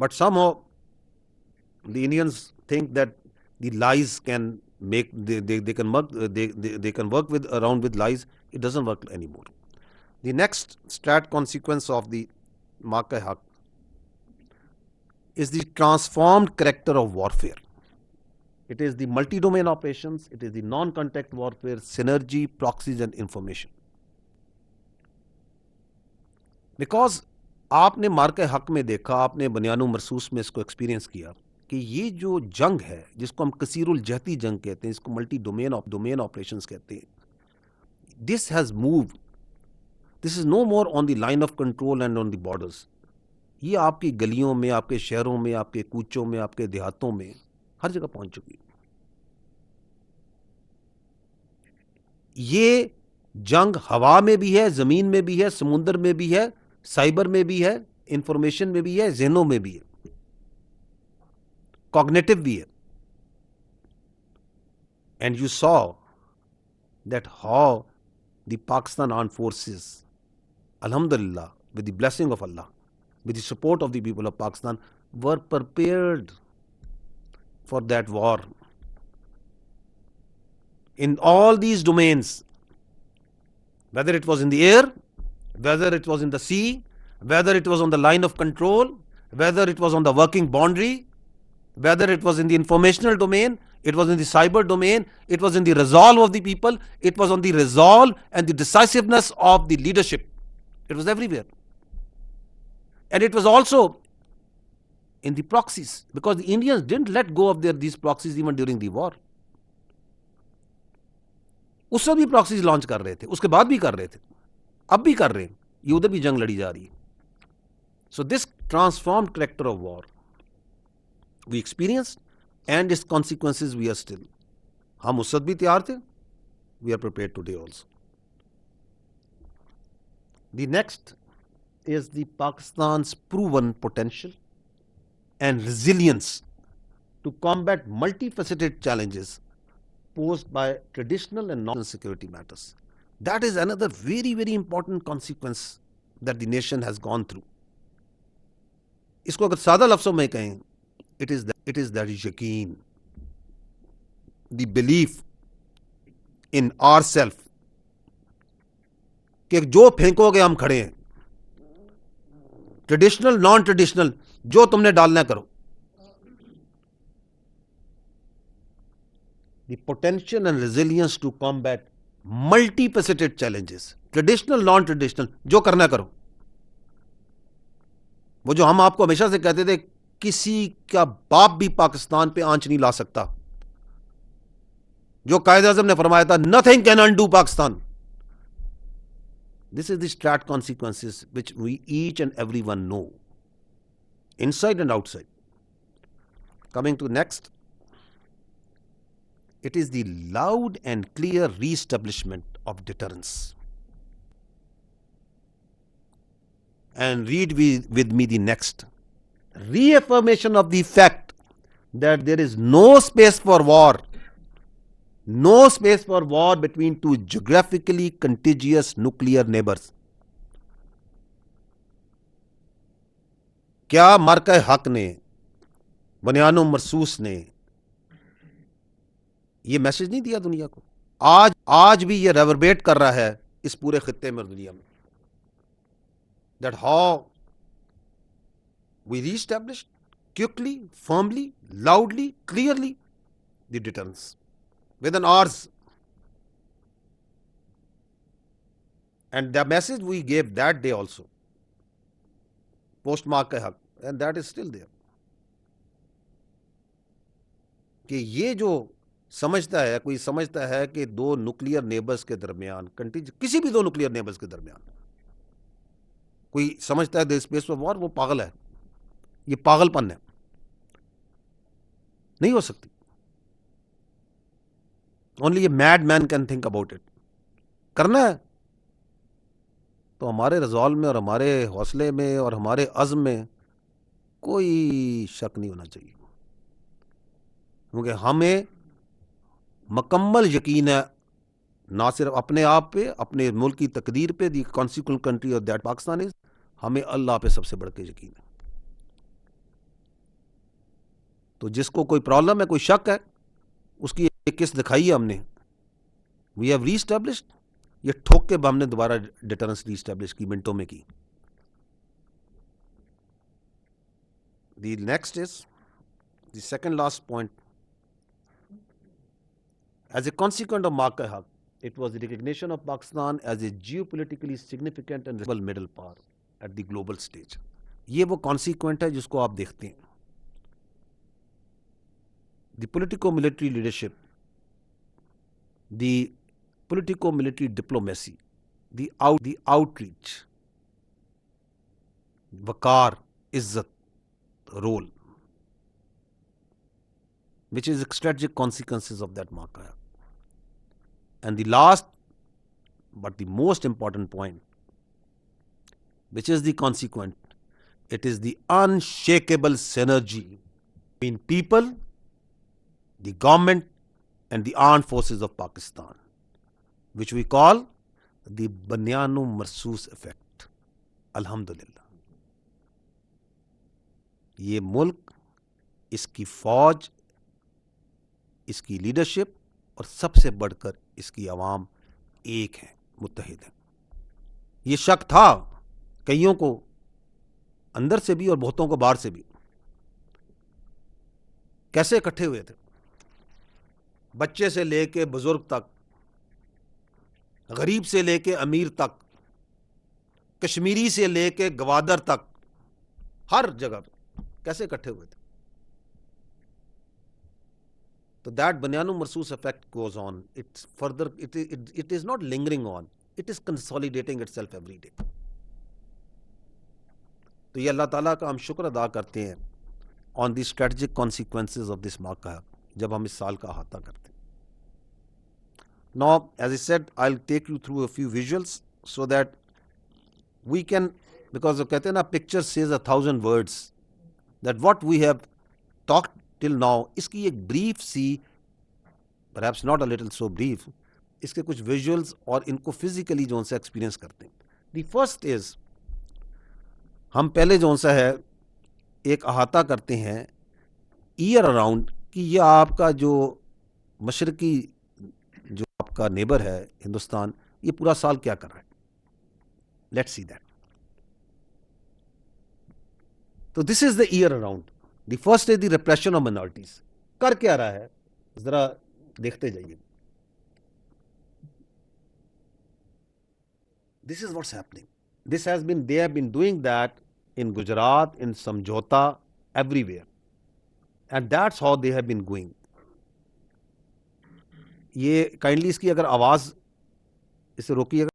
But somehow the Indians think that the lies can make they can work they can work with around with lies. It doesn't work anymore. The next strat consequence of the Mark-e-Haq is the transformed character of warfare. It is the multi-domain operations, it is the non-contact warfare, synergy, proxies and information. Because आपने मार्के हक में देखा, आपने बनियानो मरसूस में इसको experience किया कि ये जो जंग है जिसको हम कसीरुल जहती जंग कहते हैं, इसको मल्टी डोमेन ऑपरेशंस कहते हैं, this has moved, this is no more on the line of control and on the borders. ये आपकी गलियों में, आपके शहरों में, आपके कूचों में, आपके देहातों में हर जगह पहुंच चुकी. ये जंग हवा में भी है, जमीन में भी है, समुद्र में भी है, साइबर में भी है, इंफॉर्मेशन में भी है, जहनों में भी है, कॉग्निटिव भी है. And you saw that how the Pakistan armed forces, alhamdulillah, with the blessing of Allah, with the support of the people of Pakistan, were prepared for that war in all these domains, whether it was in the air, whether it was in the sea, whether it was on the line of control, whether it was on the working boundary, whether it was in the informational domain, it was in the cyber domain, it was in the resolve of the people, it was on the resolve and the decisiveness of the leadership. It was everywhere. And it was also in the proxies, because the Indians didn't let go of these proxies even during the war. उस समय भी proxies launch कर रहे थे, उसके बाद भी कर रहे थे, अब भी कर रहे हैं, ये उधर भी जंग लड़ी जा रही है. So this transformed character of war we experience and its consequences we are still. हम उस वक्त भी तैयार थे, we are prepared today also. The next is the Pakistan's proven potential and resilience to combat multifaceted challenges posed by traditional and non-security matters. That is another very, very important consequence that the nation has gone through. इसको अगर सादा लफ्ज़ों में कहें, it is that यकीन, the belief in ourself कि जो फेंकोगे हम खड़े हैं, ट्रेडिशनल नॉन ट्रेडिशनल जो तुमने डालना करो. The potential and resilience to combat multifaceted challenges, traditional non-traditional, जो करना करो. वो जो हम आपको हमेशा से कहते थे, किसी का बाप भी पाकिस्तान पे आंच नहीं ला सकता, जो कायदे आज़म ने फरमाया था, nothing can undo Pakistan. This is the strat consequences which we each and everyone know, inside and outside. Coming to next, it is the loud and clear re-establishment of deterrence. And read with me the next. Reaffirmation of the fact that there is no space for war. No space for war between two geographically contiguous nuclear neighbors. क्या मार्के-हक ने, बनियानो मरसूस ने ये message नहीं दिया दुनिया को? आज भी ये रेवरबेट कर रहा है इस पूरे खित्ते में और दुनिया में, that how we reestablished quickly, firmly, loudly, clearly the deterrence with an ours. And the message we gave that day also, post Marke-Haq, and that is still there, कि ये जो समझता है, कोई समझता है कि दो न्यूक्लियर नेबर्स के दरमियान, किसी भी दो न्यूक्लियर नेबर्स के दरमियान कोई समझता है द स्पेस ऑफ वॉर, वो पागल है, ये पागलपन है, नहीं हो सकती. Only a mad man can think about it. करना है तो हमारे रिजॉल्व में और हमारे हौसले में और हमारे अज़्म में कोई शक नहीं होना चाहिए, क्योंकि हमें मुकम्मल यकीन है ना सिर्फ अपने आप पे, अपने मुल्क की तकदीर पे, the consequent country of that Pakistan is, हमें अल्लाह पे सबसे बढ़ के यकीन है. तो जिसको कोई प्रॉब्लम है, कोई शक है, उसकी एक किस्त दिखाई है हमने, वी हैव रीस्टैब्लिश्ड, ये ठोक के हमने दोबारा डिटरेंस रीस्टैब्लिश की, मिनटों में की. The next is the second last point. As a consequence of Waqia, it was the recognition of Pakistan as a geopolitically significant and responsible middle power at the global stage. ये वो consequent है जिसको आप देखते हैं. The politico-military leadership, the politico-military diplomacy, the outreach, वकार, इज्जत, role, which is strategic consequences of that Waqia. And the last but the most important point, which is the consequent, it is the unshakable synergy between people, the government and the armed forces of Pakistan, which we call the Banyanu Marsoos effect. Alhamdulillah. ये मुल्क, इसकी फौज, इसकी leadership और सबसे बढ़कर इसकी आवाम एक है, मुत्तहिद है. ये शक था कईयों को अंदर से भी और बहुतों को बाहर से भी. कैसे इकट्ठे हुए थे? बच्चे से लेके बुजुर्ग तक, गरीब से लेके अमीर तक, कश्मीरी से लेके गवादर तक, हर जगह कैसे इकट्ठे हुए थे? तो दैट बनियानु मरसूस effect goes on. Its further, it is not lingering on, it is consolidating itself every day. तो ये अल्लाह ताला का हम शुक्र अदा करते हैं on the strategic consequences of this वाक़या, जब हम इस साल का अहाता करते हैं. Now as I said, I will take you through a few visuals so that we can, because कहते हैं ना, picture says 1,000 words, that what we have talked till now, इसकी एक ब्रीफ सी, perhaps not a little so brief, इसके कुछ visuals और इनको फिजिकली जो उनसे एक्सपीरियंस करते हैं. द फर्स्ट इज, हम पहले जो सा है एक अहाता करते हैं ईयर अराउंड कि ये आपका जो मशरकी जो आपका नेबर है हिंदुस्तान, ये पूरा साल क्या कर रहा है. Let's see that. तो this is the year around. The first is the repression of minorities. कर क्या रहा है, जरा देखते जाइए. This is what's happening. This has been, they have been doing that in Gujarat, in Samjhota, everywhere. And that's how they have been going. ये kindly इसकी अगर आवाज़ इसे रोकिएगा.